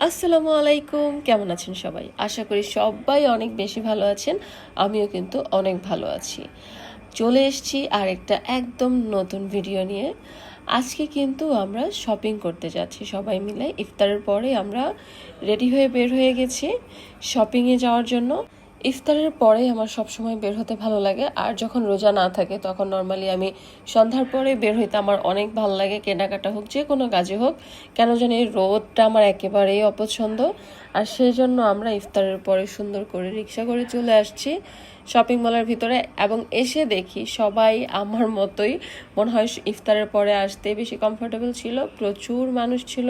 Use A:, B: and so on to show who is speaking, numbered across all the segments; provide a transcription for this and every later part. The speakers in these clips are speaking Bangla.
A: আসসালামু আলাইকুম, কেমন আছেন সবাই? আশা করি সবাই অনেক বেশি ভালো আছেন। আমিও কিন্তু অনেক ভালো আছি। চলে এসেছি আর একটা একদম নতুন ভিডিও নিয়ে। আজকে কিন্তু আমরা শপিং করতে যাচ্ছি সবাই মিলে। ইফতারের পরে আমরা রেডি হয়ে বের হয়ে গেছি শপিংয়ে যাওয়ার জন্য। ইফতারের পরে আমার সবসময় বের হতে ভালো লাগে, আর যখন রোজা না থাকে তখন নর্মালি আমি সন্ধ্যার পরে বের হইতে আমার অনেক ভালো লাগে, কেনাকাটা হোক যে কোনো কাজে হোক। কেন জানি এই রোদটা আমার একেবারেই অপছন্দ, আর সেই জন্য আমরা ইফতারের পরে সুন্দর করে রিক্সা করে চলে আসছি শপিং মলের ভিতরে। এবং এসে দেখি সবাই আমার মতোই, মনে হয় ইফতারের পরে আসতে বেশি কমফোর্টেবল ছিল। প্রচুর মানুষ ছিল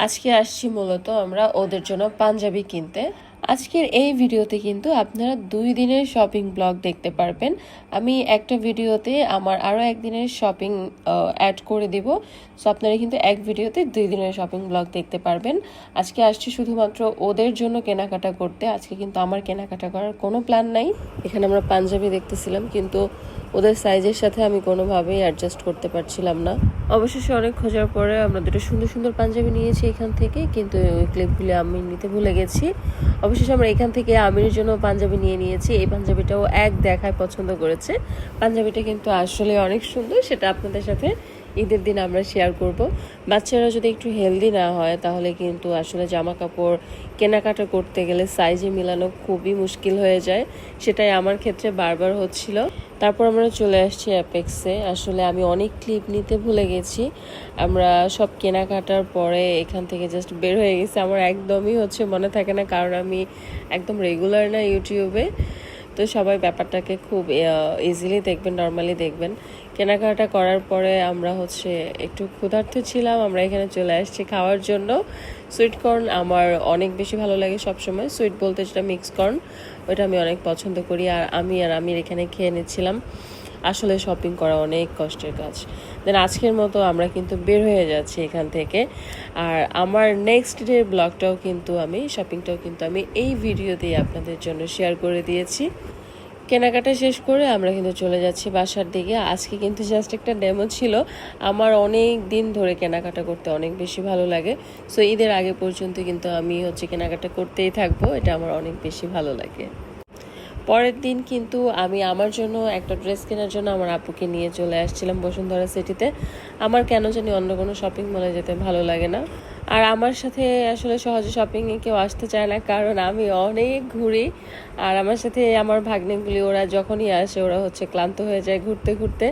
A: আজকে আসছি মূলত আমরা ওদের জন্য পাঞ্জাবি কিনতে। আজকের এই ভিডিওতে কিন্তু আপনারা 2 দিনের শপিং ব্লগ দেখতে পারবেন। আমি একটা ভিডিওতে আমার আরও একদিনের শপিং অ্যাড করে দিব। সো আপনারা কিন্তু এক ভিডিওতে 2 দিনের শপিং ব্লগ দেখতে পারবেন। আজকে আসছি শুধুমাত্র ওদের জন্য কেনাকাটা করতে। আজকে কিন্তু আমার কেনাকাটা করার কোনো প্ল্যান নাই। এখানে আমরা পাঞ্জাবি দেখতেছিলাম, কিন্তু ওদের সাইজের সাথে আমি কোনোভাবেই অ্যাডজাস্ট করতে পারছিলাম না। অবশেষে অনেক খোঁজার পরে আমরা দুটো সুন্দর সুন্দর পাঞ্জাবি নিয়েছি এখান থেকে, কিন্তু ওই ক্লিপগুলি আমি নিতে ভুলে গেছি। অবশেষে আমরা এখান থেকে আমিরের জন্য পাঞ্জাবি নিয়েছি। এই পাঞ্জাবিটাও এক দেখায় পছন্দ করেছে। পাঞ্জাবিটা কিন্তু আসলে অনেক সুন্দর, সেটা আপনাদের সাথে ঈদের দিন আমরা শেয়ার করব। বাচ্চারা যদি একটু হেলদি না হয় তাহলে কিন্তু আসলে জামা কাপড় কেনাকাটা করতে গেলে সাইজে মিলানো খুবই মুশকিল হয়ে যায়। সেটাই আমার ক্ষেত্রে বারবার হচ্ছিল। তারপর আমরা চলে আসছি অ্যাপেক্সে। আসলে আমি অনেক ক্লিপ নিতে ভুলে গেছি। আমরা সব কেনাকাটার পরে এখান থেকে জাস্ট বের হয়ে গেছি। আমার একদমই মনে থাকে না, কারণ আমি একদম রেগুলার না ইউটিউবে। তো সবাই ব্যাপারটাকে খুব ইজিলি দেখবেন, নর্মালি দেখবেন। কেনাকাটা করার পরে আমরা একটু ক্ষুধার্ত ছিলাম। আমরা এখানে চলে আসছি খাওয়ার জন্য। সুইট কর্ন আমার অনেক বেশি ভালো লাগে সবসময়। সুইট বলতে যেটা মিক্স কর্ন, ওইটা আমি অনেক পছন্দ করি। আর আমি এখানে খেয়ে নিচ্ছিলাম। আসলে শপিং করা অনেক কষ্টের কাজ। দেন আজকের মতো আমরা কিন্তু বের হয়ে যাচ্ছি এখান থেকে। আর আমার নেক্সট ডে ব্লগটাও কিন্তু শপিংটাও কিন্তু আমি এই ভিডিওতেই আপনাদের জন্য শেয়ার করে দিয়েছি। কেনাকাটা শেষ করে আমরা কিন্তু চলে যাচ্ছি বাসার দিকে। আজকে কিন্তু জাস্ট একটা ডেমো ছিল। আমার অনেক দিন ধরে কেনাকাটা করতে অনেক বেশি ভালো লাগে। সো ঈদের আগে পর্যন্ত কিন্তু আমি কেনাকাটা করতেই থাকবো। এটা আমার অনেক বেশি ভালো লাগে। পরের দিন কিন্তু আমি আমার জন্য একটা ড্রেস কেনার জন্য আমার আপুকে নিয়ে চলে আসছিলাম বসুন্ধরা সিটিতে। আমার কেন জানি অন্য কোনো শপিং মলে যেতে ভালো লাগে না। আর আমার সাথে আসলে সহজে শপিংয়ে কেউ আসতে চায় না, কারণ আমি অনেক ঘুরি। আর আমার সাথে আমার ভাগ্নেগুলি ওরা যখনই আসে ওরা ক্লান্ত হয়ে যায় ঘুরতে ঘুরতে।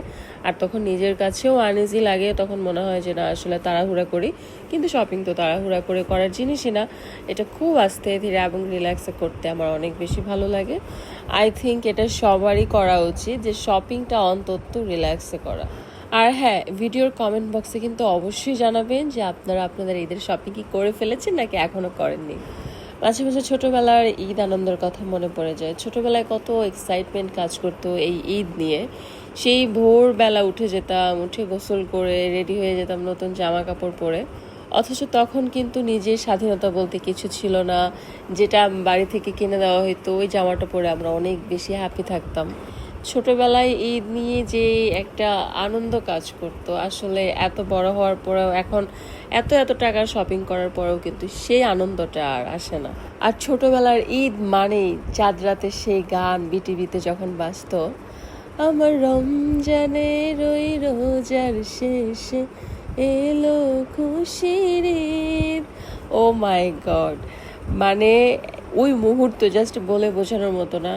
A: আর তখন নিজের কাছেও আনইজি লাগে, তখন মনে হয় যে না আসলে তাড়াহুড়া করি। কিন্তু শপিং তো তাড়াহুড়া করে করার জিনিসই না। এটা খুব আস্তে ধীরে এবং রিল্যাক্সে করতে আমার অনেক বেশি ভালো লাগে। আই থিঙ্ক এটা সবারই করা উচিত, যে শপিংটা অন্তত রিল্যাক্সে করা। আর হ্যাঁ, ভিডিওর কমেন্ট বক্সে কিন্তু অবশ্যই জানাবেন যে আপনারা আপনাদের ঈদের শপিং কি করে ফেলেছেন নাকি এখনও করেননি। মাঝে মাঝে ছোটোবেলার ঈদ আনন্দের কথা মনে পড়ে যায়। ছোটোবেলায় কত এক্সাইটমেন্ট কাজ করতো এই ঈদ নিয়ে। সেই ভোরবেলা উঠে যেতাম, উঠে গোসল করে রেডি হয়ে যেতাম নতুন জামা কাপড় পরে। অথচ তখন কিন্তু নিজের স্বাধীনতা বলতে কিছু ছিল না। যেটা বাড়ি থেকে কিনে দেওয়া হতো ওই জামাটা পরে আমরা অনেক বেশি হ্যাপি থাকতাম। ছোটবেলায় ঈদ নিয়ে যে একটা আনন্দ কাজ করতো, আসলে এত বড় হওয়ার পরেও এখন এত টাকার শপিং করার পরেও কিন্তু সেই আনন্দটা আর আসে না। আর ছোটবেলার ঈদ মানেই চাঁদ রাতে সেই গান বিটিভিতে যখন বাজতো, আমার রমজানের ওই রোজার শেষে এলো খুশির ঈদ। ও মাই গড, মানে ওই মুহূর্ত জাস্ট বলে বোঝানোর মতো না।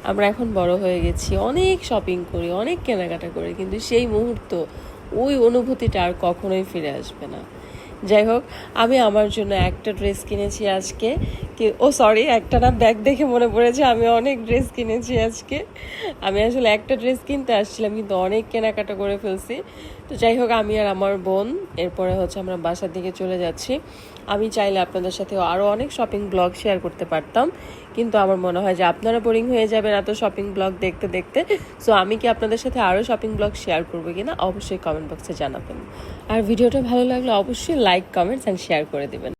A: আমরা এখন বড় হয়ে গেছি, অনেক শপিং করি, অনেক কেনাকাটা করি, কিন্তু সেই মুহূর্ত, ওই অনুভূতিটা আর কখনোই ফিরে আসবে না। যাই হোক, আমি আমার জন্য একটা ড্রেস কিনেছি আজকে। একটা না, ব্যাগ দেখে মনে পড়েছে আমি অনেক ড্রেস কিনেছি আজকে। আমি আসলে একটা ড্রেস কিনতে আসছিলাম, কিন্তু অনেক কেনাকাটা করে ফেলছি। তো যাই হোক, আমি আর আমার বোন এরপরে আমরা বাসার দিকে চলে যাচ্ছি। আমি চাইলে আপনাদের সাথে আরও অনেক শপিং ব্লগ শেয়ার করতে পারতাম, কিন্তু আমার মনে হয় যে আপনারা বোরিং হয়ে যাবেন এত শপিং ব্লগ দেখতে দেখতে। সো আমি কি আপনাদের সাথে আরও শপিং ব্লগ শেয়ার করবো কিনা অবশ্যই কমেন্ট বক্সে জানাবেন। আর ভিডিওটা ভালো লাগলে অবশ্যই লাইক, কমেন্টস অ্যান্ড শেয়ার করে দেবেন।